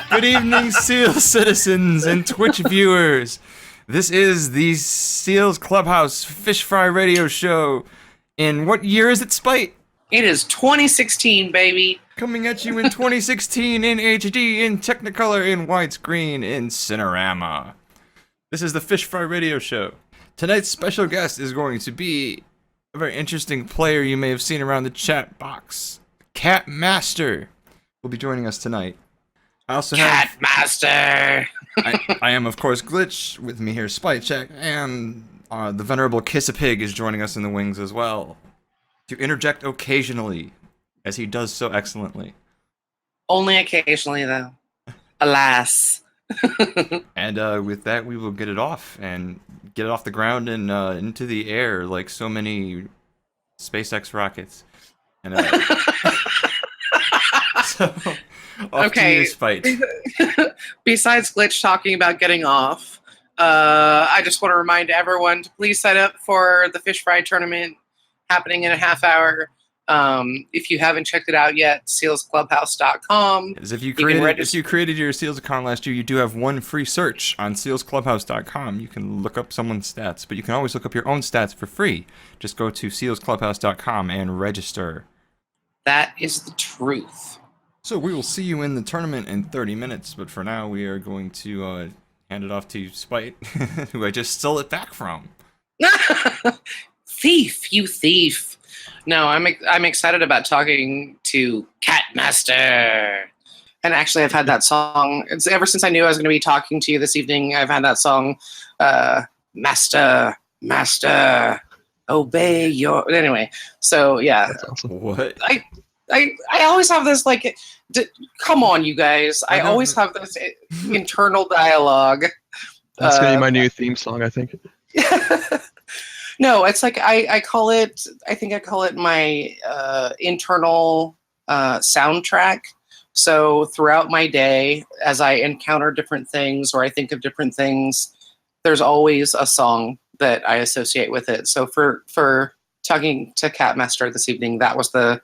Good evening, SEAL citizens and Twitch viewers. This is the SEALs Clubhouse Fish Fry Radio Show. In what year is it, Spite? It is 2016, baby. Coming at you in 2016 in HD, in Technicolor, in widescreen, in Cinerama. This is the Fish Fry Radio Show. Tonight's special guest is going to be a very interesting player you may have seen around the chat box. Cat Master will be joining us tonight. I also have Cat Master. I am, of course, Glitch. With me here, Spite Check, and the venerable Kiss a Pig is joining us in the wings as well, to interject occasionally, as he does so excellently. Only occasionally, though. Alas. And with that, we will get it off the ground and into the air like so many SpaceX rockets. And so, off to you, Spite. Besides Glitch talking about getting off, I just want to remind everyone to please sign up for the Fish Fry tournament happening in a half hour. If you haven't checked it out yet, sealsclubhouse.com. As if you created your Seals account last year, you do have one free search on sealsclubhouse.com. You can look up someone's stats, but you can always look up your own stats for free. Just go to sealsclubhouse.com and register. That is the truth. So we will see you in the tournament in 30 minutes, but for now we are going to hand it off to Spite, who I just stole it back from. Thief, you thief. No, I'm excited about talking to Cat Master. And actually, I've had that song. It's ever since I knew I was going to be talking to you this evening. I've had that song, Master, Master, obey your. Anyway, so yeah. That's awesome. What? I always have this come on, you guys. I always have this internal dialogue. That's gonna be my new theme song, I think. No, it's like I call it. I think I call it my internal soundtrack. So throughout my day, as I encounter different things or I think of different things, there's always a song that I associate with it. So for talking to Cat Master this evening, that was the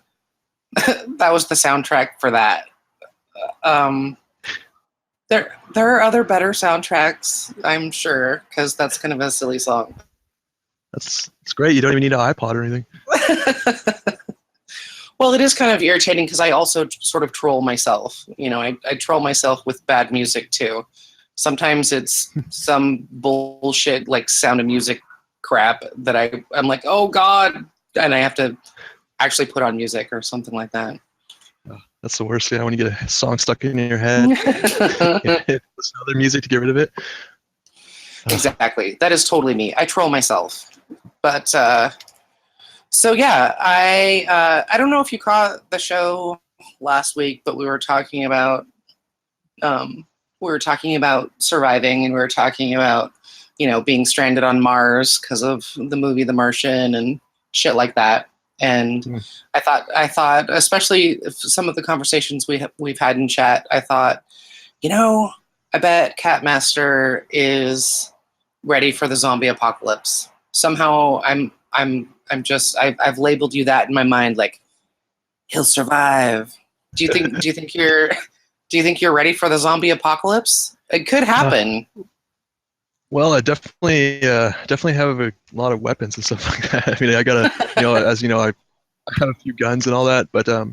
that was the soundtrack for that. There are other better soundtracks, I'm sure, because that's kind of a silly song. It's great. You don't even need an iPod or anything. Well, it is kind of irritating because I also sort of troll myself. You know, I troll myself with bad music too. Sometimes it's some bullshit like Sound of Music crap that I'm like, oh God, and I have to actually put on music or something like that. Oh, that's the worst. Yeah, when you get a song stuck in your head, listen to other music to get rid of it. Exactly. That is totally me. I troll myself. But so yeah, I don't know if you caught the show last week, but we were talking about surviving, and we were talking about, you know, being stranded on Mars because of the movie The Martian and shit like that. And I thought, especially some of the conversations we've had in chat, I thought, you know, I bet Cat Master is ready for the zombie apocalypse. Somehow I've labeled you that in my mind, like he'll survive. Do you think you're ready for the zombie apocalypse? It could happen. Well, I definitely have a lot of weapons and stuff like that. I mean, I gotta, as you know, I have a few guns and all that, but I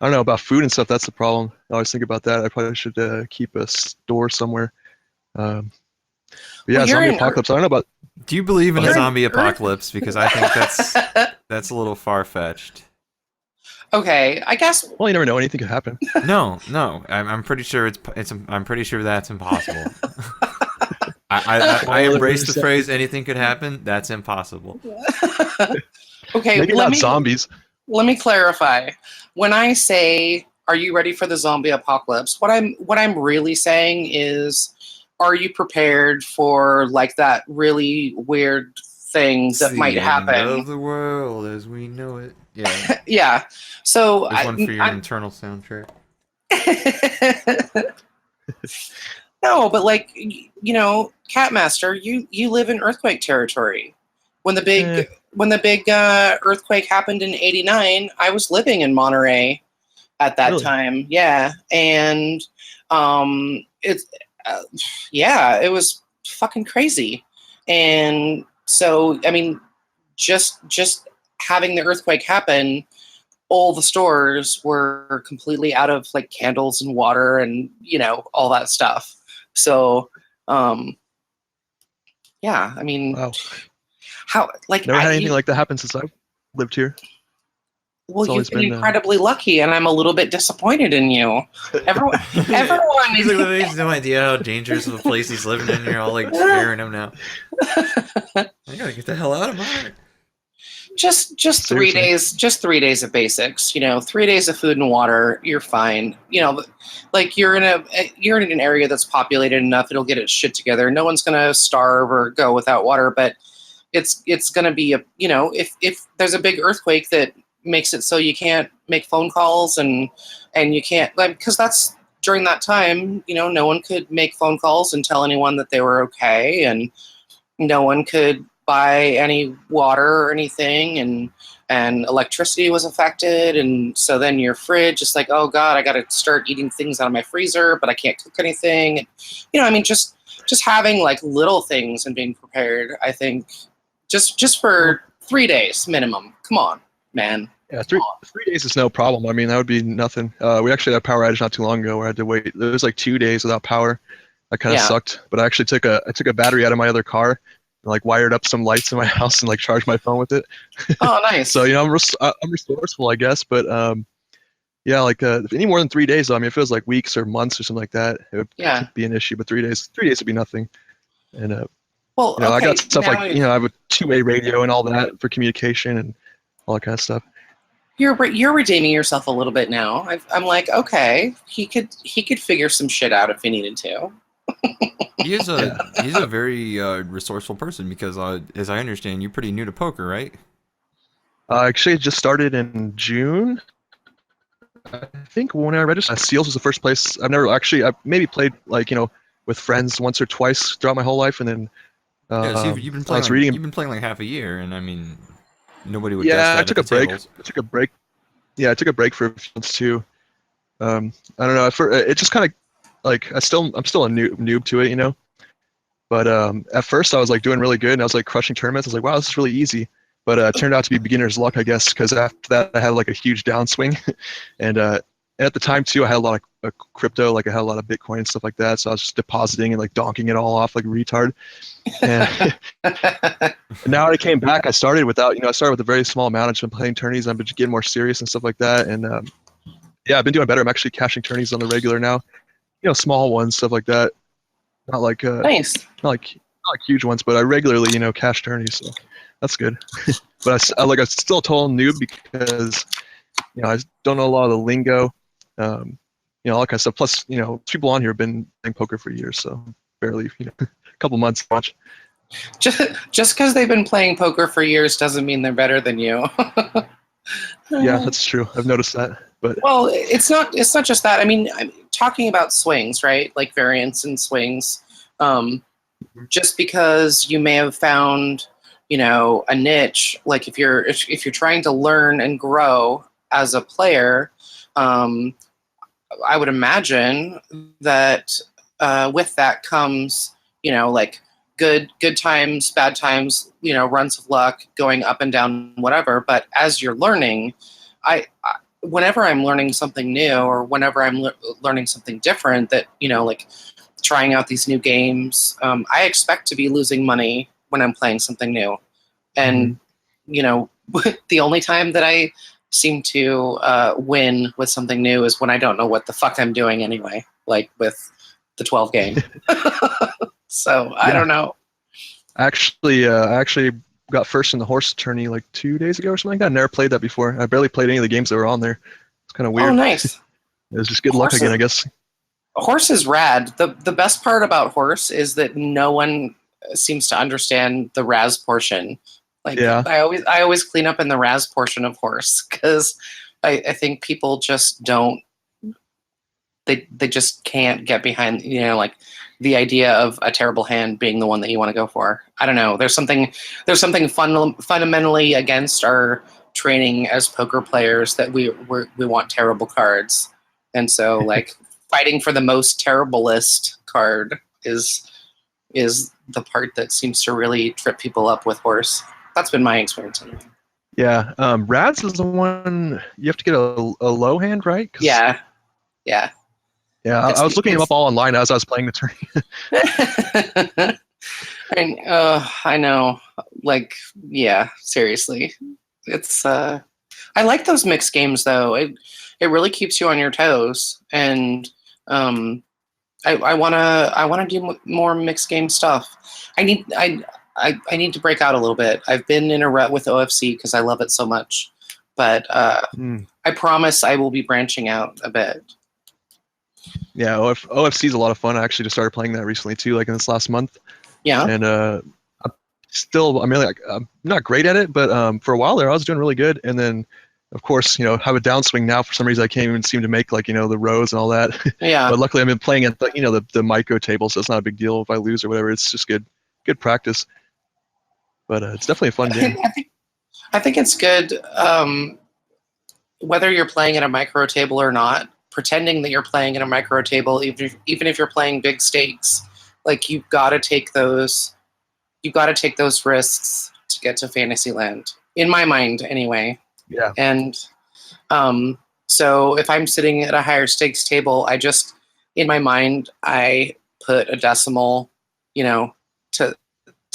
don't know about food and stuff. That's the problem. I always think about that. I probably should keep a store somewhere. But yeah, zombie apocalypse. I don't know about. Do you believe in a zombie apocalypse? Because I think that's a little far-fetched. Okay, I guess. Well, you never know. Anything could happen. No. I'm pretty sure I'm pretty sure that's impossible. I embrace the phrase "anything could happen." That's impossible. Okay, maybe not zombies. Let me clarify. When I say, "Are you ready for the zombie apocalypse?" What I'm really saying is, are you prepared for like that really weird thing that might happen? End of the world as we know it. Yeah. Yeah. So there's one for your internal soundtrack. No, but like, you know, Cat Master, you live in earthquake territory. When the big earthquake happened in '89, I was living in Monterey, at that Really? time. Yeah, and it's yeah, it was fucking crazy. And so, I mean, just having the earthquake happen, all the stores were completely out of like candles and water and all that stuff. So yeah, I mean, Wow. how like Never had anything like that happen since I've lived here. well, It's you've always been been incredibly lucky, and I'm a little bit disappointed in you. Everyone, everyone He's is like, he has no idea how dangerous of a place he's living in. You're all like scaring him now. I gotta get the hell out of mine. just three seriously. days, just 3 days of basics. 3 days of food and water, you're fine. Like you're in an area that's populated enough, it'll get its shit together. No one's gonna starve or go without water, but it's gonna be if there's a big earthquake that makes it so you can't make phone calls and you can't, like, because that's during that time, no one could make phone calls and tell anyone that they were okay, and no one could buy any water or anything, and electricity was affected, and so then your fridge is like, oh god, I got to start eating things out of my freezer, but I can't cook anything. I mean, just having like little things and being prepared, I think, just for 3 days minimum. Come on, man. Yeah, 3 days is no problem. I mean, that would be nothing. We actually had a power outage not too long ago where I had to wait. It was like 2 days without power. That kind of Yeah. sucked. But I actually took a battery out of my other car and like wired up some lights in my house and like charged my phone with it. Oh, nice. So I'm resourceful, I guess. But yeah, like any more than 3 days, though, I mean, if it was like weeks or months or something like that, it would Yeah. be an issue. But 3 days would be nothing. And Well, I okay. got stuff Now like I have a two-way radio and all that for communication and all that kind of stuff. you're redeeming yourself a little bit now. I'm like, okay, he could figure some shit out if he needed to. He's a very resourceful person because, as I understand, you're pretty new to poker, right? Actually, it just started in June. I think when I registered, Seals was the first place. I've maybe played like with friends once or twice throughout my whole life, and then Yeah, so you've been I playing was reading. you've been playing like half a year, and I mean, nobody would guess Yeah, I that at took the a break. tables. I took a break. Yeah, I took a break for a few months too. I don't know. It just kind of like I'm still a noob to it, But at first, I was like doing really good, and I was like crushing tournaments. I was like, wow, this is really easy. But it turned out to be beginner's luck, I guess, because after that, I had like a huge downswing, and at the time too, I had a lot of crypto, like I had a lot of Bitcoin and stuff like that. So I was just depositing and like donking it all off like a retard. And now I came back, I started I started with a very small amount. I've just been playing tourneys. I've been getting more serious and stuff like that. And yeah, I've been doing better. I'm actually cashing tourneys on the regular now. Small ones, stuff like that. Not like Nice. not like huge ones, but I regularly, cash tourneys, so that's good. But I'm still a total noob because, I don't know a lot of the lingo, all that kind of stuff. Plus, people on here have been playing poker for years, so barely, a couple months much. Just because they've been playing poker for years doesn't mean they're better than you. Yeah, that's true. I've noticed that. But well, it's not just that. I mean, I'm talking about swings, right? Like variance and swings. Just because you may have found, a niche, like if you're trying to learn and grow as a player, I would imagine that with that comes, like good times, bad times, runs of luck, going up and down, whatever. But as you're learning, whenever I'm learning something new, or whenever I'm learning something different, that like trying out these new games, I expect to be losing money when I'm playing something new. And the only time that I seem to win with something new is when I don't know what the fuck I'm doing anyway, like with the 12 game. So I don't know. I actually got first in the horse tourney like 2 days ago or something like that. I never played that before. I barely played any of the games that were on there. It's kind of weird. Oh, nice. It was just good luck again, I guess. Horse is rad. The best part about horse is that no one seems to understand the Raz portion. Like, yeah. I always clean up in the Raz portion of horse because I think people just don't. They just can't get behind like the idea of a terrible hand being the one that you want to go for. I don't know. There's something fundamentally against our training as poker players that we want terrible cards, and so like fighting for the most terriblest card is the part that seems to really trip people up with horse. That's been my experience anyway. Yeah, Rads is the one you have to get a low hand, right? Yeah. Yeah, I was looking him up all online as I was playing the tourney. I know. Like, yeah, seriously. It's I like those mixed games though. It really keeps you on your toes, and I wanna do more mixed game stuff. I need to break out a little bit. I've been in a rut with OFC because I love it so much, but I promise I will be branching out a bit. Yeah, OFC is a lot of fun. I actually just started playing that recently too, like in this last month. Yeah. And I'm not great at it, but for a while there I was doing really good. And then, of course, have a downswing now. For some reason, I can't even seem to make like the rows and all that. Yeah. But luckily, I've been playing at the micro table, so it's not a big deal if I lose or whatever. It's just good practice. But it's definitely a fun game. I think it's good, whether you're playing at a micro table or not. Pretending that you're playing at a micro table, even if you're playing big stakes, like you've got to take those risks to get to Fantasyland. In my mind, anyway. Yeah. And so if I'm sitting at a higher stakes table, I just, in my mind, I put a decimal, to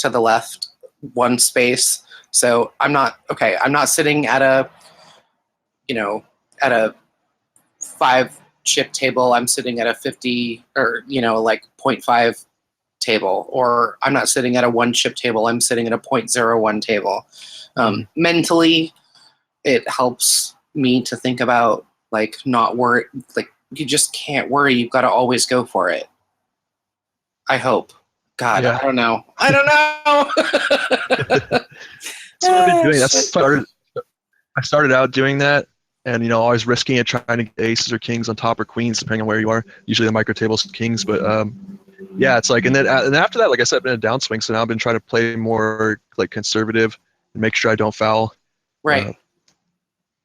the left one space. So I'm not sitting at a 5 chip table. I'm sitting at a 50 or, like 0.5 table, or I'm not sitting at a 1 chip table. I'm sitting at a 0.01 table. Mentally, it helps me to think about like not worry. Like you just can't worry. You've got to always go for it. I hope. God, yeah. I don't know. That's what I've been doing. I started out doing that, and always risking it, trying to get aces or kings on top or queens, depending on where you are. Usually the micro tables kings, but yeah, it's like, and after that, like I said, I've been a downswing, so now I've been trying to play more like conservative and make sure I don't foul. Right.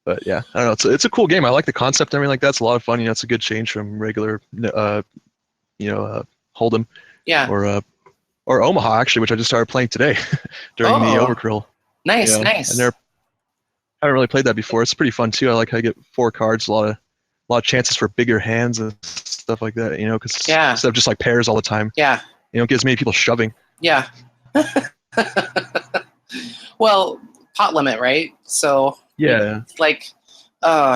But yeah, I don't know. It's a cool game. I like the concept and everything like that. It's a lot of fun. It's a good change from regular, Hold'em. Yeah. Or Omaha, actually, which I just started playing today during the Overcurl. Nice, nice. And I haven't really played that before. It's pretty fun too. I like how you get 4 cards, a lot of chances for bigger hands and stuff like that. Because instead of just like pairs all the time. Yeah. It gives many people shoving. Yeah. Well, pot limit, right? So yeah, like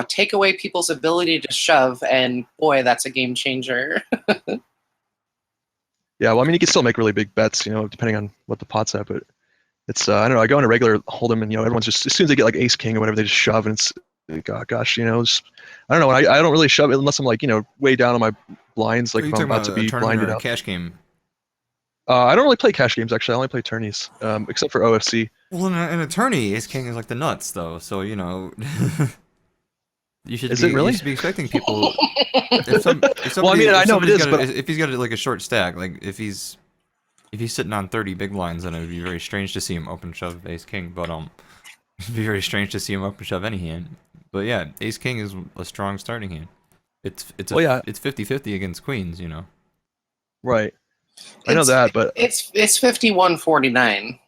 take away people's ability to shove, and boy, that's a game changer. Yeah, well, I mean, you can still make really big bets, depending on what the pot's at, but it's, I don't know, I go in a regular Hold'em and, everyone's just, as soon as they get like ace king or whatever, they just shove, and it's, gosh, just, I don't know, I don't really shove it unless I'm like, way down on my blinds, like if I'm about to be blinded out. A cash game? I don't really play cash games, actually. I only play tourneys, except for OFC. Well, in a tourney, ace king is like the nuts, though, so, You should really? You should be expecting people. Well, I mean, I know it is, but if he's got like a short stack, like if he's sitting on 30 big blinds, then it would be very strange to see him open shove ace king. But it'd be very strange to see him open shove any hand. But yeah, ace king is a strong starting hand. It's 50-50 against queens, Right. I know that, but it's 51-49.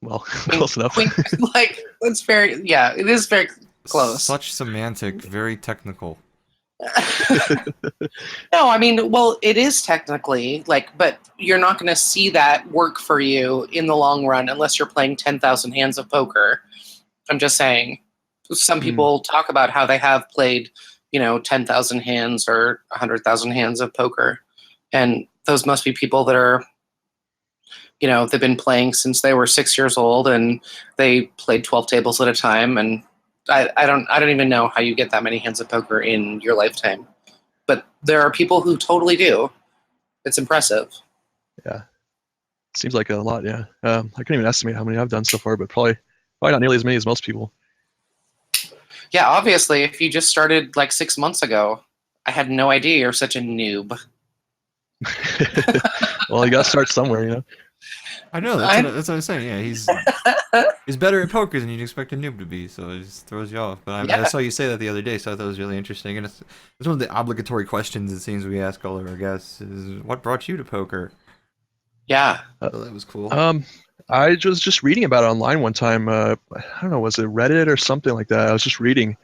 Well, close enough. Like it's it is very close. Such semantic, very technical. No, I mean, well, it is technically but you're not going to see that work for you in the long run unless you're playing 10,000 hands of poker. I'm just saying. Some people talk about how they have played, 10,000 hands or 100,000 hands of poker, and those must be people that are, they've been playing since they were 6 years old, and they played 12 tables at a time, and I don't even know how you get that many hands of poker in your lifetime, but there are people who totally do. It's impressive. Yeah, seems like a lot. Yeah, I couldn't even estimate how many I've done so far, but probably not nearly as many as most people. Yeah, obviously, if you just started like 6 months ago, I had no idea you're such a noob. Well, Well, you got to start somewhere, you know. I know that's what I'm saying. Yeah, he's better at poker than you'd expect a noob to be, so it just throws you off. But I saw you say that the other day, so I thought it was really interesting. And it's one of the obligatory questions it seems we ask all of our guests is, "What brought you to poker?" Yeah. So that was cool. I was just reading about it online one time. I don't know, was it Reddit or something like that? I was just reading,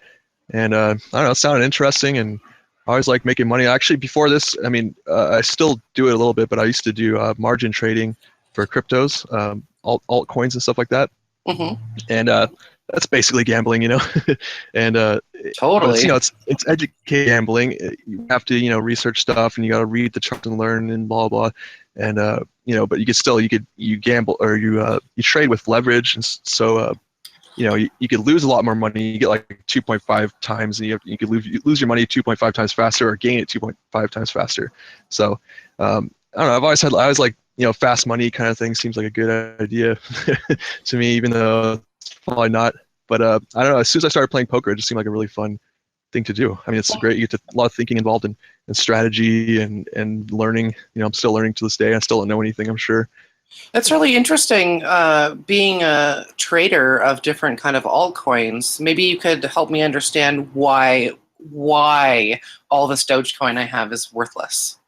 and I don't know, it sounded interesting, and I always like making money. Actually, before this, I mean, I still do it a little bit, but I used to do margin trading for cryptos, altcoins and stuff like that. Hmm. And that's basically gambling, you know. And but it's, Totally. you know, it's educated gambling. You have to, you know, research stuff, and you got to read the chart and learn and blah blah. And you know, but you gamble, or you trade with leverage, and so you know, you could lose a lot more money. You get like 2.5 times, and you could lose your money 2.5 times faster, or gain it 2.5 times faster. So I don't know. I was like, you know, fast money kind of thing seems like a good idea to me, even though it's probably not. But I don't know. As soon as I started playing poker, it just seemed like a really fun thing to do. I mean, it's great. You get a lot of thinking involved in strategy and learning. You know, I'm still learning to this day. I still don't know anything, I'm sure. That's really interesting. Being a trader of different kind of altcoins, maybe you could help me understand why all this Dogecoin I have is worthless.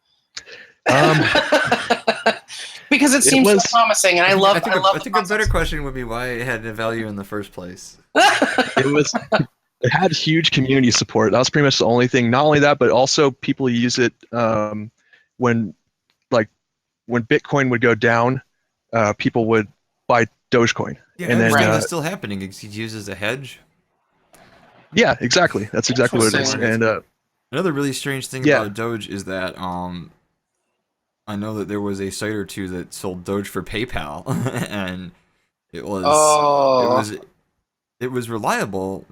Because it seems so promising, and I think a better question would be why it had a value in the first place. It had huge community support. That was pretty much the only thing. Not only that, but also people use it when Bitcoin would go down, people would buy Dogecoin. Yeah, and I understand then that's still happening. It's used as a hedge. Yeah, exactly. That's exactly what it is. And another really strange thing about Doge is that I know that there was a site or two that sold Doge for PayPal, and it was reliable.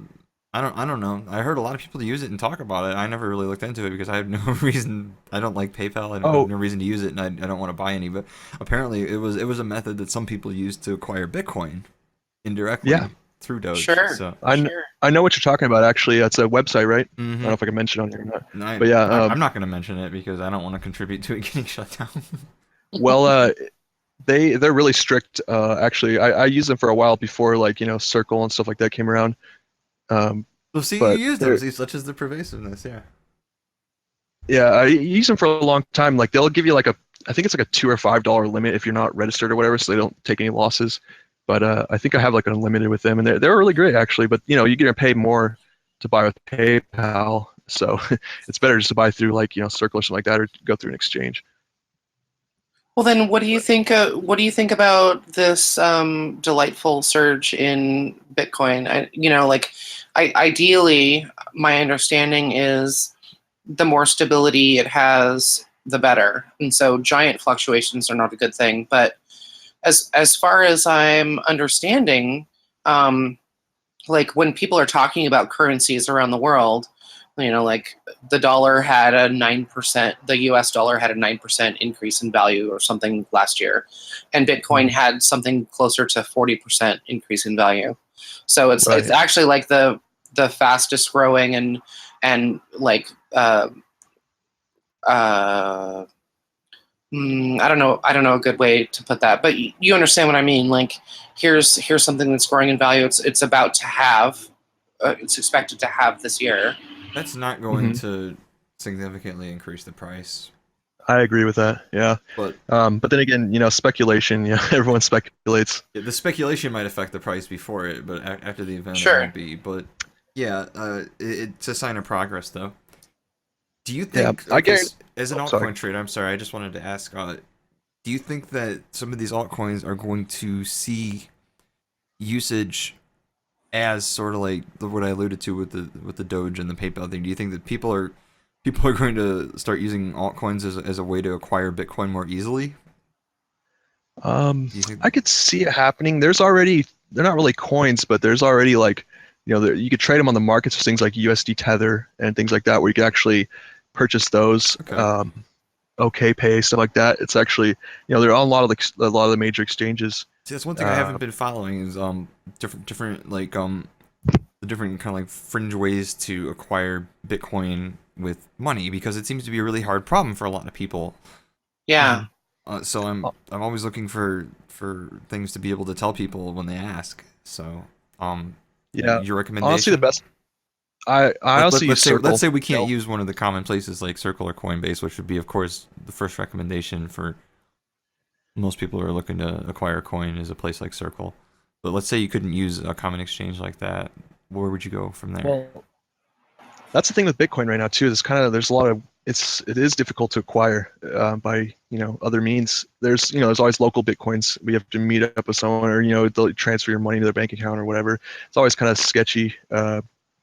I don't know. I heard a lot of people use it and talk about it. I never really looked into it because I have no reason. I don't like PayPal. I have no reason to use it, and I don't want to buy any. But apparently, it was a method that some people used to acquire Bitcoin indirectly through Doge. Sure. So I know what you're talking about. Actually, it's a website, right? I don't know if I can mention it on here or not. But yeah, I'm not going to mention it because I don't want to contribute to it getting shut down. Well, they're really strict. Actually, I used them for a while before, like, you know, Circle and stuff like that came around. Well, see, you use them. See, such as the pervasiveness, Yeah, I use them for a long time. Like, they'll give you like I think it's like a $2 or $5 limit if you're not registered or whatever, so they don't take any losses. But I think I have like unlimited with them, and they're really great actually. But you know, you're gonna pay more to buy with PayPal, so it's better just to buy through, like, you know, Circle or something like that, or go through an exchange. Well, then, what do you think? What do you think about this delightful surge in Bitcoin? Ideally, my understanding is the more stability it has, the better. And so, giant fluctuations are not a good thing. But as far as I'm understanding, like when people are talking about currencies around the world, you know, like the dollar had a 9%, the US dollar had a 9% increase in value or something last year. And Bitcoin had something closer to 40% increase in value. So it's actually like the fastest growing and like, I don't know a good way to put that, but you understand what I mean. Like, here's something that's growing in value. It's about to have, it's expected to have this year. That's not going to significantly increase the price. I agree with that. Yeah, but then again, you know, speculation. Yeah, everyone speculates. Yeah, the speculation might affect the price before it, but after the event, sure, it won't be. But yeah, it's a sign of progress, though. Do you think, as an altcoin trader, I'm sorry, I just wanted to ask, do you think that some of these altcoins are going to see usage as sort of like what I alluded to with the Doge and the PayPal thing? Do you think that people are going to start using altcoins as a way to acquire Bitcoin more easily? I could see it happening. They're not really coins, but there's already, like, you know, you could trade them on the markets with things like USD Tether and things like that, where you could actually purchase those. Okay Pay, stuff like that. It's actually, you know, they're on a lot of the major exchanges. See, that's one thing I haven't been following is different like the different kind of like fringe ways to acquire Bitcoin with money, because it seems to be a really hard problem for a lot of people. Yeah. So I'm always looking for things to be able to tell people when they ask. So Yeah, your honestly, the recommendation. best. I also use Let's Circle. say we can't You know, use one of the common places like Circle or Coinbase, which would be, of course, the first recommendation for most people who are looking to acquire a coin is a place like Circle. But let's say you couldn't use a common exchange like that. Where would you go from there? well, that's the thing with Bitcoin right now too. There's a lot of it is difficult to acquire by other means. There's always local Bitcoins. We have to meet up with someone, or they'll transfer your money to their bank account or whatever. It's always kind of sketchy.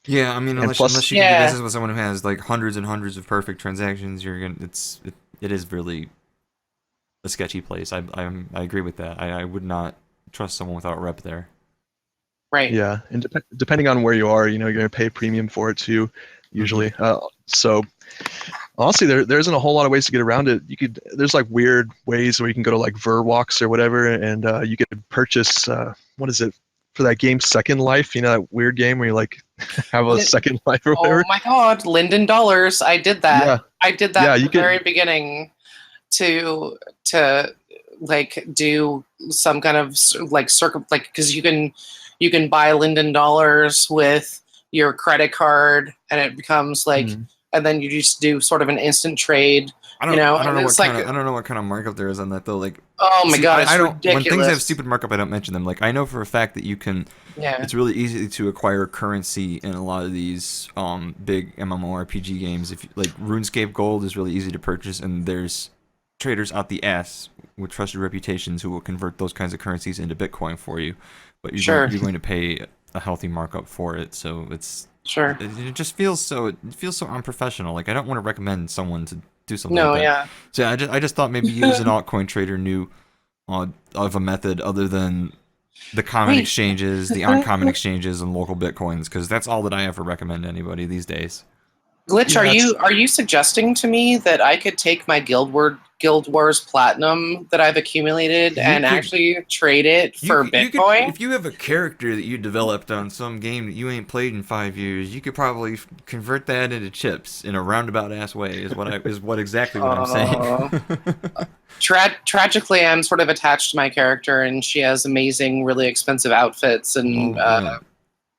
Yeah, I mean, And unless plus, you can do Yeah. business with someone who has like hundreds and hundreds of perfect transactions, it is really a sketchy place. I agree with that. I would not trust someone without a rep there. Right. yeah, and depending on where you are, you're gonna pay a premium for it too, usually. So honestly, there isn't a whole lot of ways to get around it. There's like weird ways where you can go to like Verwox or whatever, and you could purchase what is it for that game Second Life? That weird game where you like have a Lin- second life or Oh whatever. my God, Linden Dollars. I did that. Yeah, I did yeah, that at you the very could. beginning to like do some kind of because you can buy Linden Dollars with your credit card, and it becomes like, Mm. and then you just do sort of an instant trade, I don't and know it's like, I don't know what kind of markup there is on that though. Like, oh my see, God, it's I don't when things have ridiculous. stupid markup, I don't mention them. Like, I know for a fact that you can. Yeah, It's really easy to acquire currency in a lot of these big MMORPG games. If like RuneScape Gold is really easy to purchase, and there's traders out the ass with trusted reputations who will convert those kinds of currencies into Bitcoin for you. But sure, you're going to pay a healthy markup for it. So sure. it just it feels so unprofessional. Like, I don't want to recommend someone to do something like No, that. yeah. So yeah, I just thought maybe you as an altcoin trader knew of a method other than the common Wait, exchanges, the uncommon exchanges, and local bitcoins, because that's all that I ever recommend to anybody these days. Glitch, Yeah, are you suggesting to me that I could take my Guild Wars Platinum that I've accumulated You and could actually trade it for you could Bitcoin? if you have a character that you developed on some game that you ain't played in 5 years, you could probably convert that into chips in a roundabout ass way. Is what exactly what I'm saying. Uh, Tragically, I'm sort of attached to my character, and she has amazing, really expensive outfits, and Well, yeah.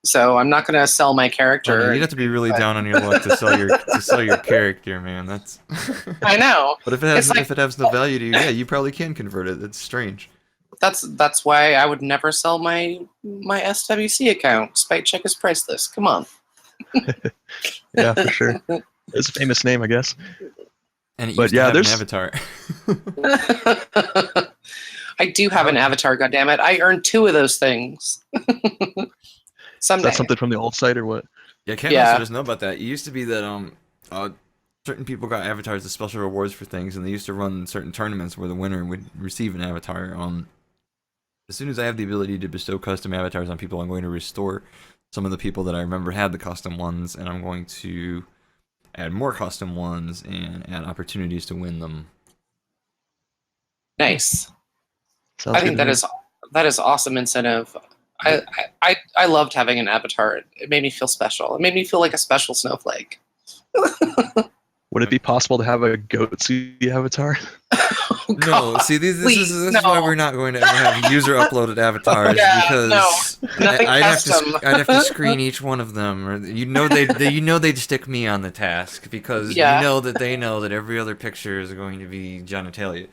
so I'm not going to sell my Oh no, character. you'd have to be really down on your luck to sell your character, man. That's. I know. But It's like if it has no value to you, yeah, you probably can convert it. It's strange. that's why I would never sell my SWC account. Spite check is priceless. Come on. yeah, for sure. It's a famous name, I guess. And it But used to yeah, have an there's avatar. I do have an avatar, goddammit. I earned 2 of those things. is that Someday. something from the old site or what? Yeah, Ken also Yeah. doesn't know about that. It used to be that certain people got avatars as special rewards for things, and they used to run certain tournaments where the winner would receive an avatar. As soon as I have the ability to bestow custom avatars on people, I'm going to restore some of the people that I remember had the custom ones, and I'm going to add more custom ones and add opportunities to win them. Nice. Sounds I good think to me. that is awesome incentive. I loved having an avatar. It made me feel special. It made me feel like a special snowflake. Would it be possible to have a goatsy avatar? Oh, No, God, see, please, this is why no. we're not going to ever have user uploaded avatars Yeah, because no, nothing custom. I'd have to screen each one of them, or they'd stick me on the task because Yeah. they know that every other picture is going to be genitalia.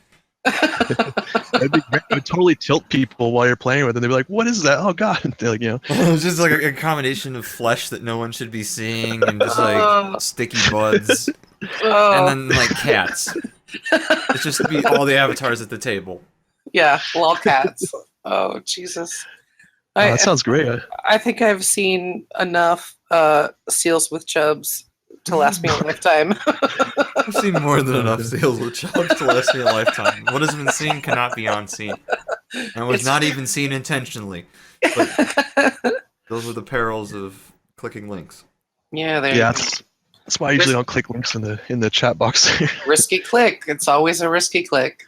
It'd be great. It would totally tilt people while you're playing with it. They'd be like, "What is that? Oh God!" They're like, It's just like a combination of flesh that no one should be seeing and just like sticky buds, and Oh, then like cats. It's just be all the avatars at the table. yeah, lolcats. Oh, Jesus. "Oh, that sounds great." I think I've seen enough seals with chubs to last me a lifetime. I've seen more than enough seals with chubs to last me a lifetime. What has been seen cannot be unseen, and was It's- not even seen intentionally. But those were the perils of clicking links. Yeah, there. Yeah, that's why I usually don't click links in the chat box. Risky click. It's always a risky click.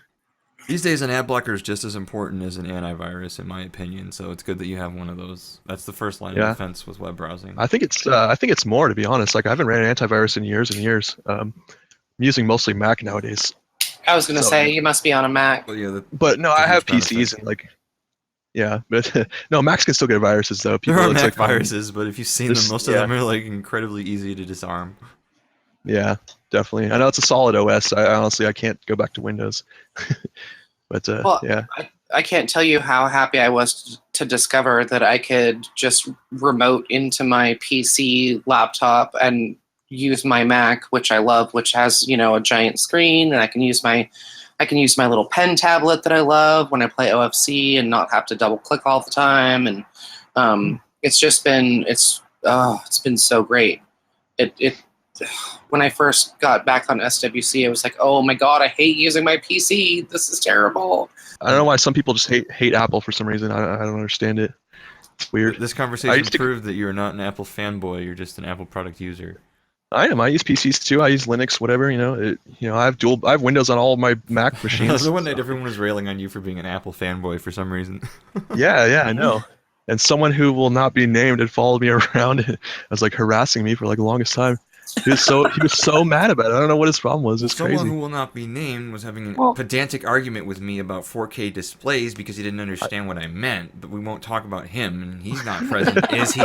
These days, an ad blocker is just as important as an antivirus, in my opinion. So it's good that you have one of those. That's the first line Yeah. of defense with web browsing. I think it's more, to be honest. Like, I haven't ran an antivirus in years and years. I'm using mostly Mac nowadays. I was gonna So, say you must be on a Mac. Well, yeah, but no, it's a I have huge PCs benefit. and like, yeah, but no, Macs can still get viruses though. There People, are it's Mac like viruses, but if you've seen them, most of yeah, them are like incredibly easy to disarm. yeah, definitely. I know it's a solid OS. I honestly I can't go back to Windows, but Well, yeah, I can't tell you how happy I was to discover that I could just remote into my PC laptop and use my Mac, which I love, which has, you know, a giant screen, and I can use my little pen tablet that I love when I play OFC and not have to double click all the time. And it's just been it's been so great. It when I first got back on SWC, I was like, oh my god, I hate using my PC. This is terrible. I don't know why some people just hate Apple for some reason. I don't understand it. It's weird. This I conversation used to. proved that you're not an Apple fanboy. You're just an Apple product user. I am. I use PCs too. I use Linux, whatever. I have I have Windows on all of my Mac machines. The one night So. everyone was railing on you for being an Apple fanboy for some reason. Yeah, I know. And someone who will not be named had followed me around and was like harassing me for like the longest time. He was so mad about it. I don't know what his problem was. Well, It's someone crazy. who will not be named was having a Well, pedantic argument with me about 4K displays because he didn't understand what I meant, but we won't talk about him, and he's not present, is he?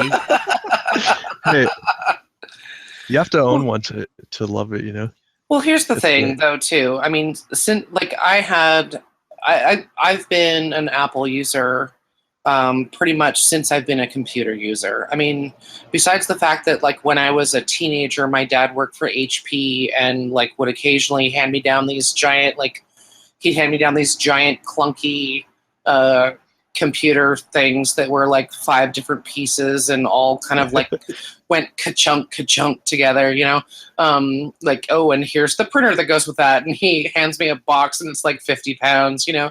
Hey, you have to own one to love it. well, here's the It's thing, though, too. I mean, since like I've been an Apple user pretty much since I've been a computer user. I mean, besides the fact that like when I was a teenager, my dad worked for HP and like would occasionally hand me down these giant he'd hand me down these giant clunky computer things that were like 5 different pieces and all kind of like went ka-chunk together, you know. Like, oh, and here's the printer that goes with that, and he hands me a box and it's like 50 pounds, you know.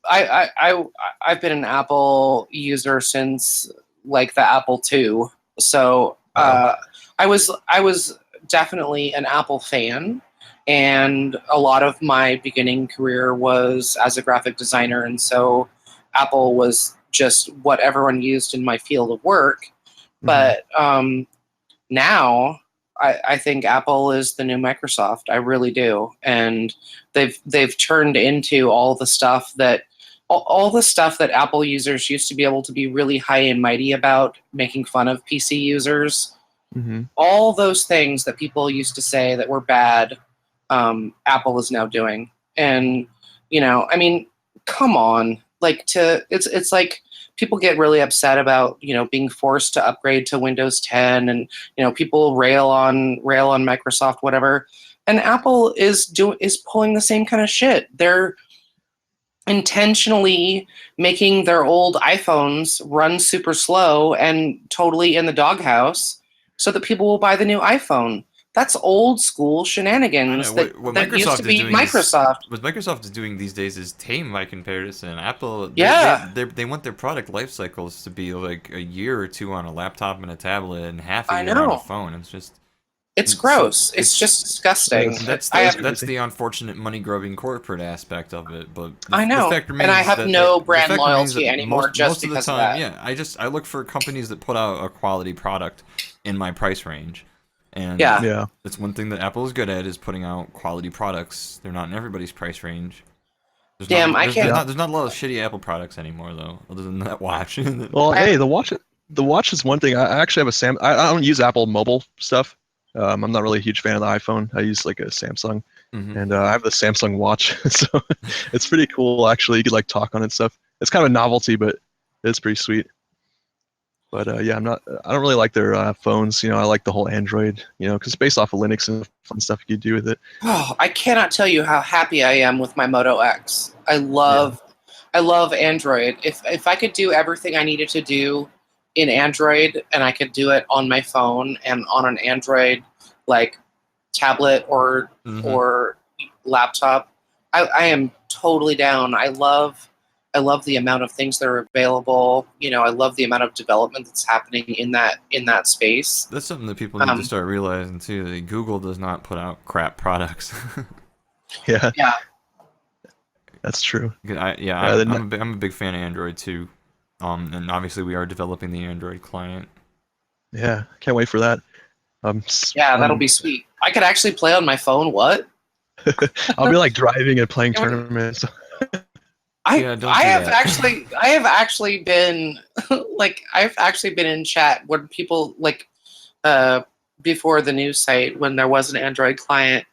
I've been an Apple user since like the Apple II, so Wow. I was definitely an Apple fan, and a lot of my beginning career was as a graphic designer, and so Apple was just what everyone used in my field of work. Mhm. But now I think Apple is the new Microsoft. I really do, and they've turned into all the stuff that all the stuff that Apple users used to be able to be really high and mighty about, making fun of PC users. Mhm. All those things that people used to say that were bad, Apple is now doing. And you know, I mean, come on, like it's like people get really upset about, you know, being forced to upgrade to Windows 10, and you know, people rail on Microsoft, whatever. And Apple is pulling the same kind of shit. They're intentionally making their old iPhones run super slow and totally in the doghouse so that people will buy the new iPhone. That's old school I shenanigans know what that used to Microsoft is be doing is Microsoft. what Microsoft is doing these days is tame by comparison. Apple Yeah, they want their product life cycles to be like a year or two on a laptop and a tablet and half a I year on a know. phone. It's just It's gross. It's it's just disgusting. that's I the have that's crazy. the unfortunate money grubbing corporate aspect of it. But I the know. fact And I remains have that no the brand fact remains that loyalty anymore just most of the because of time, that. yeah, I look for companies that put out a quality product in my price range, and Yeah. Yeah. that's one thing that Apple is good at is putting out quality products. They're not in everybody's price range. Damn, I can't. Yeah. There's not a lot of shitty Apple products anymore though, other than that watch. Well, I, hey, the watch is one thing. I actually have a I don't use Apple mobile stuff. I'm not really a huge fan of the iPhone. I use like a Samsung, hmm and I have the Samsung Watch, so it's pretty cool actually. You could like talk on it and stuff. It's kind of a novelty, but it's pretty sweet. But yeah, I don't really like their phones. I like the whole Android. Because it's based off of Linux and fun stuff you can do with it. oh, I cannot tell you how happy I am with my Moto X. Yeah. I love Android. If I could do everything I needed to do in Android and I could do it on my phone and on an Android like tablet hmm or laptop, I am totally down. I love the amount of things that are available. You know, I love the amount of development that's happening in that space. That's something that people need to Um, start realizing too. That Google does not put out crap products. Yeah, yeah, that's true. Yeah, Yeah, I'm a big fan of Android too. And obviously we are developing the Android client. yeah, can't wait for that. yeah, that'll be sweet. I could actually play on my phone. What? I'll be like driving and playing tournaments. Yeah, don't I do have that. I have actually been like I've actually been in chat when people like before the news site when there was an Android client.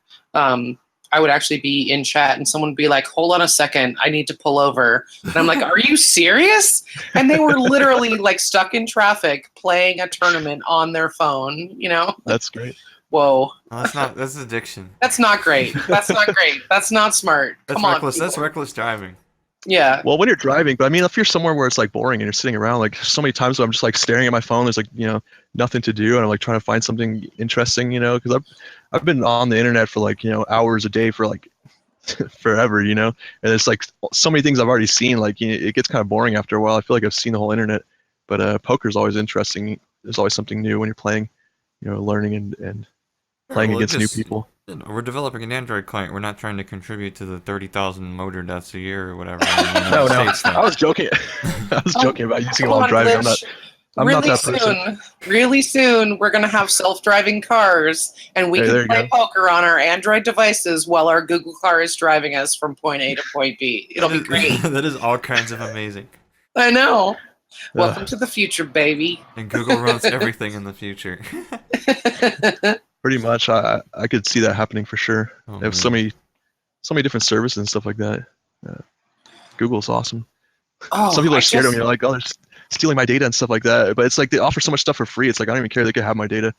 I would actually be in chat and someone would be like, "Hold on a second, I need to pull over." And I'm like, "Are you serious?" And they were literally like stuck in traffic playing a tournament on their phone. You know, That's great. whoa, No, that's addiction. that's not great. That's not great. That's not smart. That's Come on, reckless. That's people. reckless driving. Yeah. Well, when you're driving, but I mean, if you're somewhere where it's like boring and you're sitting around, like so many times I'm just like staring at my phone. There's like nothing to do, and I'm like trying to find something interesting, because I've been on the internet for like hours a day for like forever, and it's like so many things I've already seen. Like it gets kind of boring after a while. I feel like I've seen the whole internet, but poker's always interesting. There's always something new when you're playing, learning and playing Well, against new people. we're developing an Android client. We're not trying to contribute to the 30,000 motor deaths a year or whatever in the United No, States. I was joking. I was joking about using it Come while on, driving. Glitch. I'm not that person. Really soon, we're going to have self-driving cars, and we Hey, there can you play go. poker on our Android devices while our Google car is driving us from point A to point B. It'll be great. That is all kinds of amazing. I know. Welcome to the future, baby. And Google runs everything in the future. Pretty much, I could see that happening for sure. Oh, They have so many different services and stuff like that. Google's awesome. Oh, Some people are scared of me. They're like, "Oh, they're stealing my data and stuff like that." But it's like they offer so much stuff for free. It's like I don't even care. They could have my data.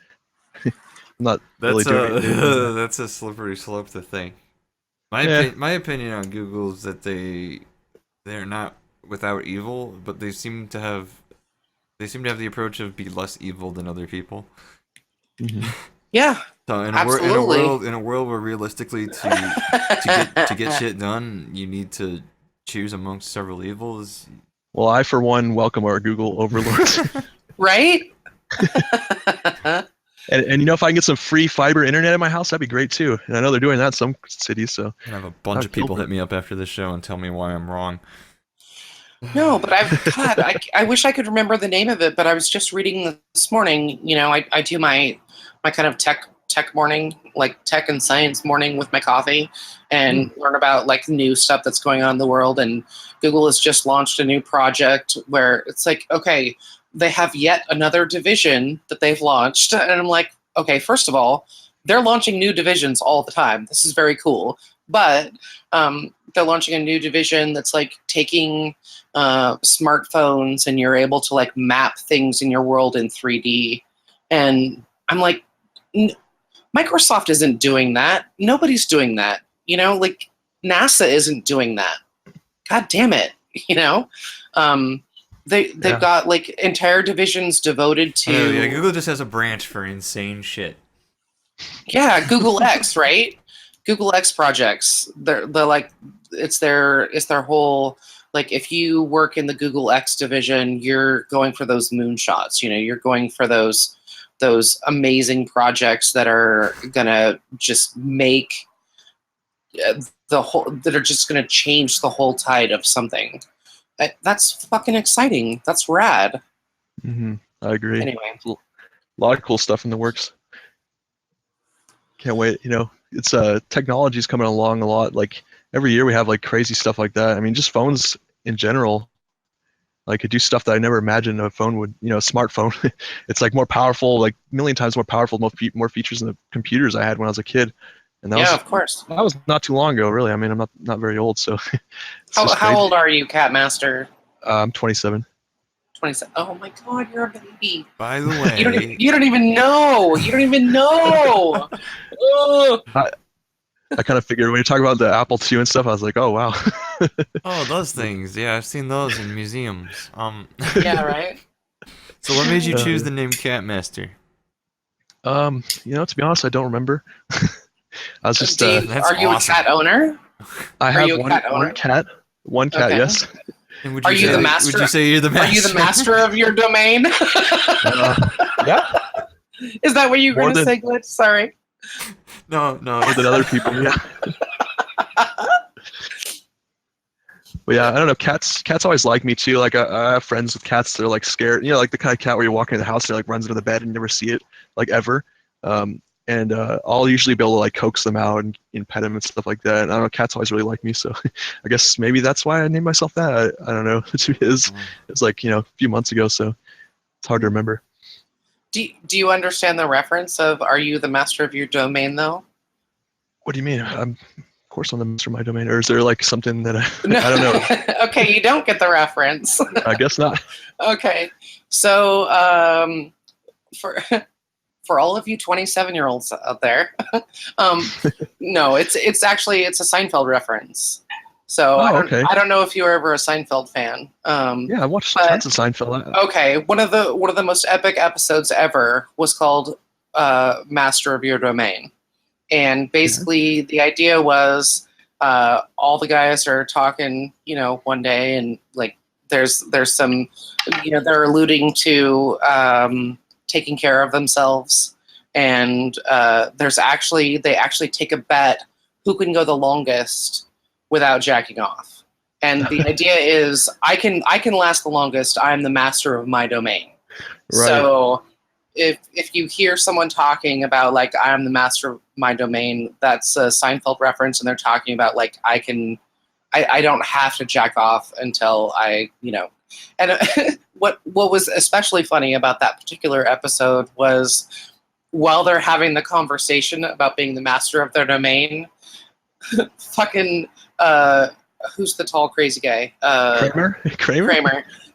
I'm not really doing it. That's a slippery slope to think. My opinion on Google is that they're not without evil, but they seem to have the approach of be less evil than other people. Mm-hmm. Yeah. So in a world where realistically to get shit done, you need to choose amongst several evils. Well, I for one welcome our Google overlords. Right? and if I can get some free fiber internet in my house, that'd be great too. And I know they're doing that in some cities. So I have a bunch of people hit me up after this show and tell me why I'm wrong. No, but I wish I could remember the name of it, but I was just reading this morning, I do my kind of tech morning, like tech and science morning with my coffee and learn about like new stuff that's going on in the world. And Google has just launched a new project where it's like, okay, they have yet another division that they've launched. And I'm like, okay, first of all, they're launching new divisions all the time. This is very cool. But they're launching a new division that's like taking smartphones and you're able to like map things in your world in 3D. And I'm like, Microsoft isn't doing that. Nobody's doing that. Like NASA isn't doing that. God damn it. They've got like entire divisions devoted to. Yeah, Google just has a branch for insane shit. Yeah, Google X, right? Google X projects. They're like it's their whole like if you work in the Google X division, you're going for those moonshots. You're going for those amazing projects that are gonna just make that are just gonna change the whole tide of something. That's fucking exciting. That's rad. Mm-hmm. I agree. Anyway, a lot of cool stuff in the works. Can't wait. It's technology's coming along a lot. Like every year we have like crazy stuff like that. I mean, just phones in general. Like could do stuff that I never imagined a phone would. A smartphone. It's like more powerful, like a million times more powerful, more features than the computers I had when I was a kid. And of course. That was not too long ago, really. I mean, I'm not very old, so. How old are you, Catmaster? I'm 27. 27. Oh my God, you're a baby. By the way, you don't even know. You don't even know. I kind of figured when you talk about the Apple II and stuff, I was like, oh wow. Oh, those things. Yeah, I've seen those in museums. Yeah, right. So what made you choose the name Catmaster? To be honest, I don't remember. I was just. Are you a cat owner? I have one cat. One cat, okay. Yes. And are you the master? Would you say you're the master? Are you the master of your domain? Yeah. Is that what you were going to say, Glitch? Sorry. No. More than other people, yeah. But yeah, I don't know. Cats always like me too. Like I have friends with cats that are like scared. Like the kind of cat where you walk into the house and it like runs into the bed and you never see it like ever. And and I'll usually be able to like coax them out and pet them and stuff like that. And I don't know, cats always really like me, so I guess maybe that's why I named myself that. I don't know. It's like, a few months ago, so it's hard to remember. Do you understand the reference of "Are you the master of your domain?" Though. What do you mean? Of course I'm the master of my domain. Or is there like something that No. I don't know? Okay, you don't get the reference. I guess not. Okay, so for all of you 27-year-olds out there, no, it's a Seinfeld reference. So okay. I don't know if you were ever a Seinfeld fan. Yeah, I watched tons of Seinfeld. Okay, one of the most epic episodes ever was called Master of Your Domain. And basically the idea was all the guys are talking, one day, and like there's some, they're alluding to taking care of themselves, and they actually take a bet who can go the longest without jacking off. And the idea is I can last the longest. I'm the master of my domain. Right. So if you hear someone talking about like I'm the master of my domain, that's a Seinfeld reference, and they're talking about like I don't have to jack off until I. And what was especially funny about that particular episode was while they're having the conversation about being the master of their domain, fucking who's the tall crazy guy?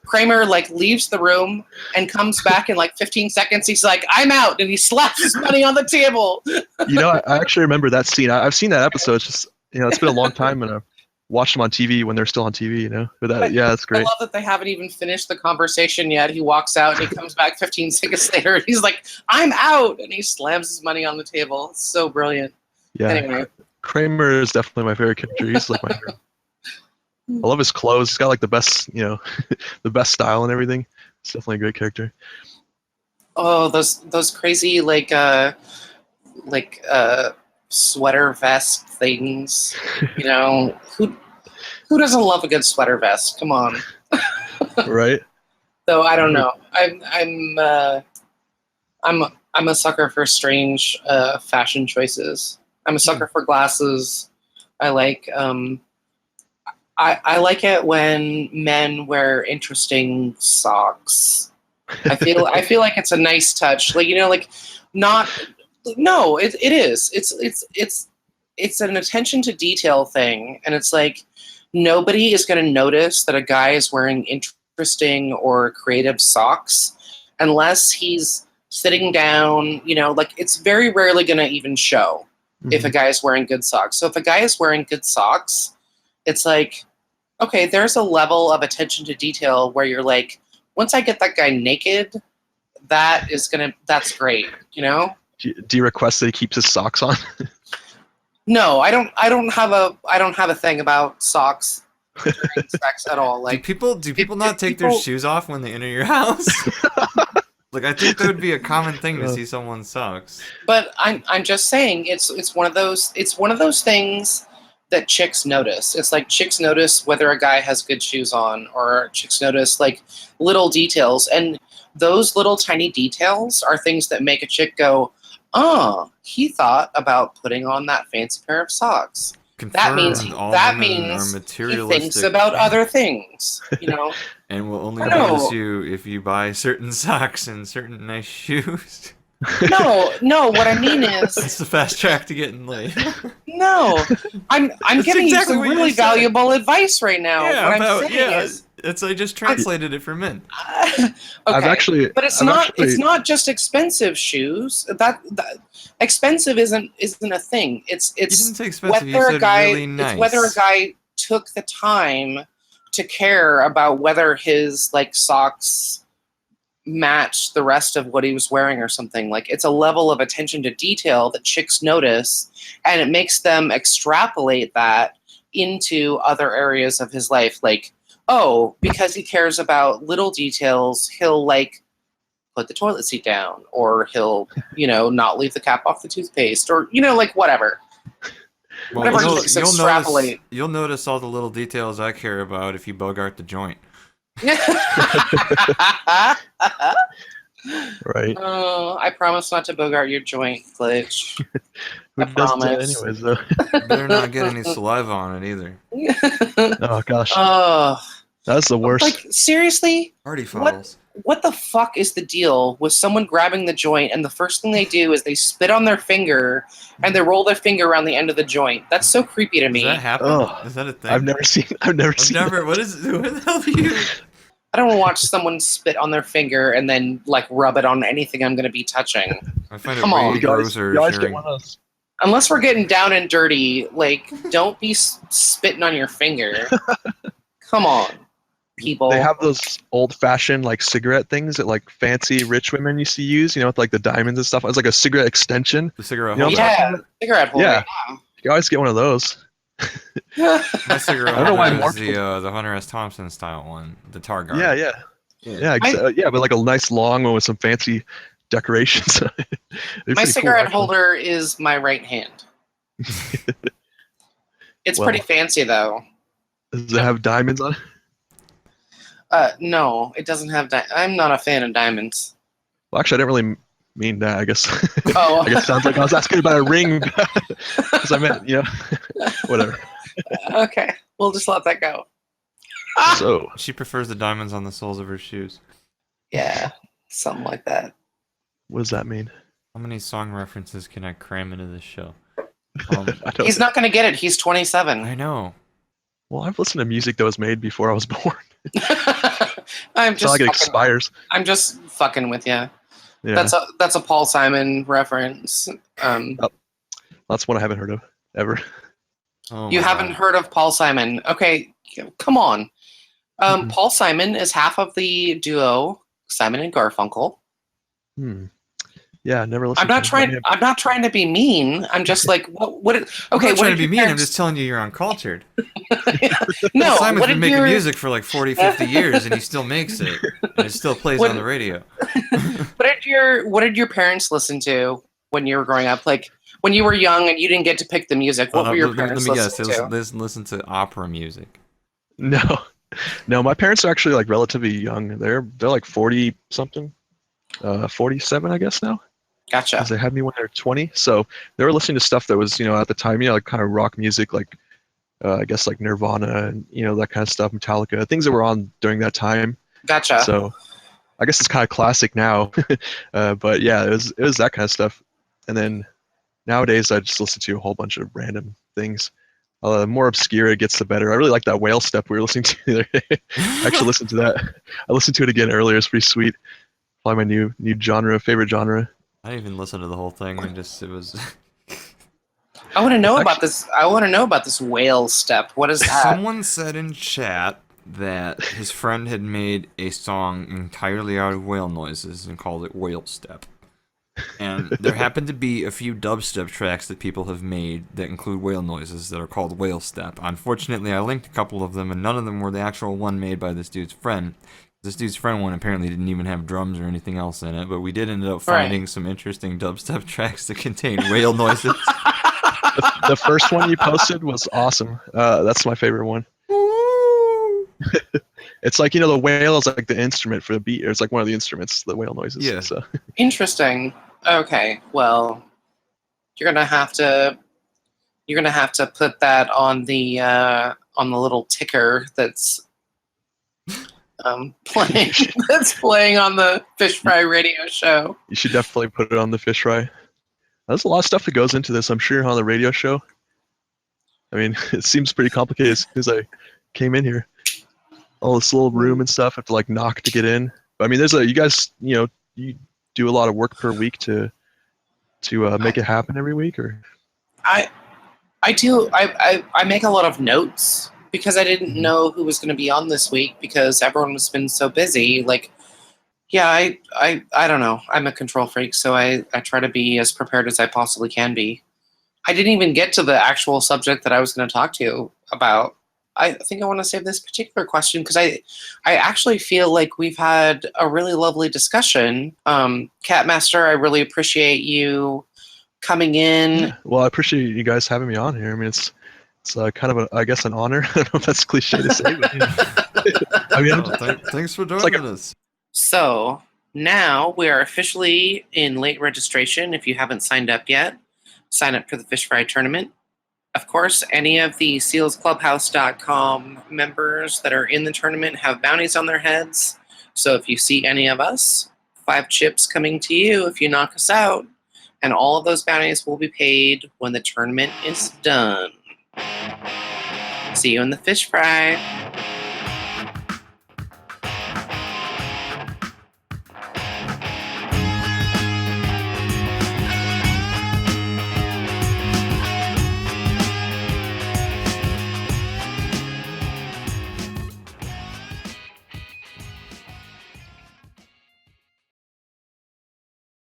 Kramer like leaves the room and comes back in like 15 seconds. He's like, "I'm out," and he slaps his money on the table. I actually remember that scene. I've seen that episode. It's just it's been a long time, and I've watched them on TV when they're still on TV. But that's great. I love that they haven't even finished the conversation yet. He walks out and he comes back 15 seconds later. And he's like, "I'm out," and he slams his money on the table. It's so brilliant. Yeah. Anyway, Kramer is definitely my favorite character. He's like my hero. I love his clothes. He's got like the best, the best style and everything. It's definitely a great character. Oh, those crazy sweater vest things. Who doesn't love a good sweater vest? Come on. Right. So I don't know. I'm a sucker for strange fashion choices. I'm a sucker for glasses. I like I like it when men wear interesting socks. I feel like it's a nice touch. Like it is. It's an attention to detail thing, and it's like nobody is going to notice that a guy is wearing interesting or creative socks unless he's sitting down. It's very rarely going to even show if a guy is wearing good socks. So if a guy is wearing good socks, it's like, okay, there's a level of attention to detail where you're like, once I get that guy naked, that's great, Do you request that he keeps his socks on? No, I don't have a thing about socks during sex at all. Like, do people not take their shoes off when they enter your house? Like, I think that would be a common thing to see someone's socks. But I'm just saying it's one of those things that chicks notice. It's like chicks notice whether a guy has good shoes on, or chicks notice like little details, and those little tiny details are things that make a chick go, "Oh, he thought about putting on that fancy pair of socks." That means he thinks about other things, And will only notice you if you buy certain socks and certain nice shoes. No. What I mean is, it's the fast track to getting laid. No, I'm giving you some really valuable advice right now. Yeah, I just translated it for men. Okay, but it's not just expensive shoes. That expensive isn't a thing. It's you didn't say expensive. whether you a guy really nice. It's whether a guy took the time to care about whether his socks match the rest of what he was wearing or something. Like, it's a level of attention to detail that chicks notice, and it makes them extrapolate that into other areas of his life. Like, oh, because he cares about little details, he'll put the toilet seat down, or he'll not leave the cap off the toothpaste, or whatever. Well, whatever you'll notice all the little details I care about if you bogart the joint. Right. I promise not to bogart your joint, Glitch. Who I does that promise. anyways, though? Better not get any saliva on it either. Oh gosh, Oh, that's the worst. like seriously, Party what? fouls. What the fuck is the deal with someone grabbing the joint and the first thing they do is they spit on their finger and they roll their finger around the end of the joint? That's so creepy to Does me. that happen? Oh, Is that a thing? I've never seen I've seen never. that. What is? What the hell do you? I don't want to watch someone spit on their finger and then like rub it on anything I'm going to be touching. I find it Come on. way You guys, grosser you guys get hearing. one of those. Unless we're getting down and dirty, like don't be spitting on your finger. Come on, people. They have those old-fashioned like cigarette things that like fancy rich women used to use, with like the diamonds and stuff. It's like a cigarette extension. The cigarette You know holder. what I'm Yeah, talking about? cigarette holder. Yeah. You always get one of those. My cigarette I don't know why holder more is the Hunter S. Thompson style one, the Targar. Yeah, but like a nice long one with some fancy decorations. My cigarette holder is my right hand. It's Well. pretty fancy though. Does it have diamonds on it? No, it doesn't have. I'm not a fan of diamonds. Well, actually, I didn't really mean that. I guess. Oh. I guess it sounds like I was asking about a ring, because I meant, whatever. Okay, we'll just let that go. So, She prefers the diamonds on the soles of her shoes. Yeah, something like that. what does that mean? How many song references can I cram into this show? I don't. He's not gonna get it. He's 27. I know. Well, I've listened to music that was made before I was born. I'm It's not just. like it expires. I'm just fucking with you. Yeah, That's a Paul Simon reference. that's one I haven't heard of ever. Oh You my haven't God. heard of Paul Simon? Okay, come on. Mhm. Paul Simon is half of the duo Simon and Garfunkel. Yeah, never listened. I'm not to trying. him. I'm not trying to be mean. I'm just like, what? I'm Okay, not what trying to did be your mean. I'm parents- just telling you you're uncultured. No, Paul Simon's what been did making your music for like 40, 50 years, and he still makes it. And it still plays What- on the radio. what did your parents listen to when you were growing up? Like when you were young and you didn't get to pick the music. What were your let parents me guess. listening to? Listen to opera music. No, my parents are actually like relatively young. They're like 40 something, 47, I guess now. Gotcha. Because they had me when they were 20, so they were listening to stuff that was, at the time, like kind of rock music, like I guess like Nirvana and that kind of stuff, Metallica, things that were on during that time. Gotcha. So I guess it's kind of classic now, but yeah, it was that kind of stuff. And then nowadays I just listen to a whole bunch of random things. The more obscure it gets, the better. I really like that whale step we were listening to the other day. I actually listened to that. I listened to it again earlier. It's pretty sweet. Probably my new favorite genre. I didn't even listen to the whole thing. It was. I want to know about this. I want to know about this whale step. What is that? Someone said in chat that his friend had made a song entirely out of whale noises and called it Whale Step. And there happened to be a few dubstep tracks that people have made that include whale noises that are called Whale Step. Unfortunately, I linked a couple of them, and none of them were the actual one made by this dude's friend. This dude's friend one apparently didn't even have drums or anything else in it, but we did end up finding some interesting dubstep tracks that contain whale noises. The first one you posted was awesome. That's my favorite one. It's like, the whale is like the instrument for the beat. Or it's like one of the instruments, the whale noises. Yeah. So. Interesting. Okay. Well, you're gonna have to put that on the little ticker that's playing that's playing on the Fish Fry Radio show. You should definitely put it on the fish fry. There's a lot of stuff that goes into this, I'm sure, on the radio show. I mean, it seems pretty complicated as soon as I came in here. All this little room and stuff, I have to like knock to get in. But I mean, you guys, you do a lot of work per week to make it happen every week, or? I do. I make a lot of notes because I didn't know who was going to be on this week because everyone has been so busy. Like, yeah, I don't know. I'm a control freak, so I try to be as prepared as I possibly can be. I didn't even get to the actual subject that I was going to talk to you about. I think I want to save this particular question because I actually feel like we've had a really lovely discussion. Catmaster, I really appreciate you coming in. Yeah. Well, I appreciate you guys having me on here. I mean, it's kind of I guess an honor. I don't know if that's cliche to say, but I mean, Thanks for joining us. So, Now we are officially in late registration. If you haven't signed up yet, sign up for the Fish Fry tournament. Of course, any of the sealsclubhouse.com members that are in the tournament have bounties on their heads. So if you see any of us, 5 chips coming to you if you knock us out. And all of those bounties will be paid when the tournament is done. See you in the Fish Fry.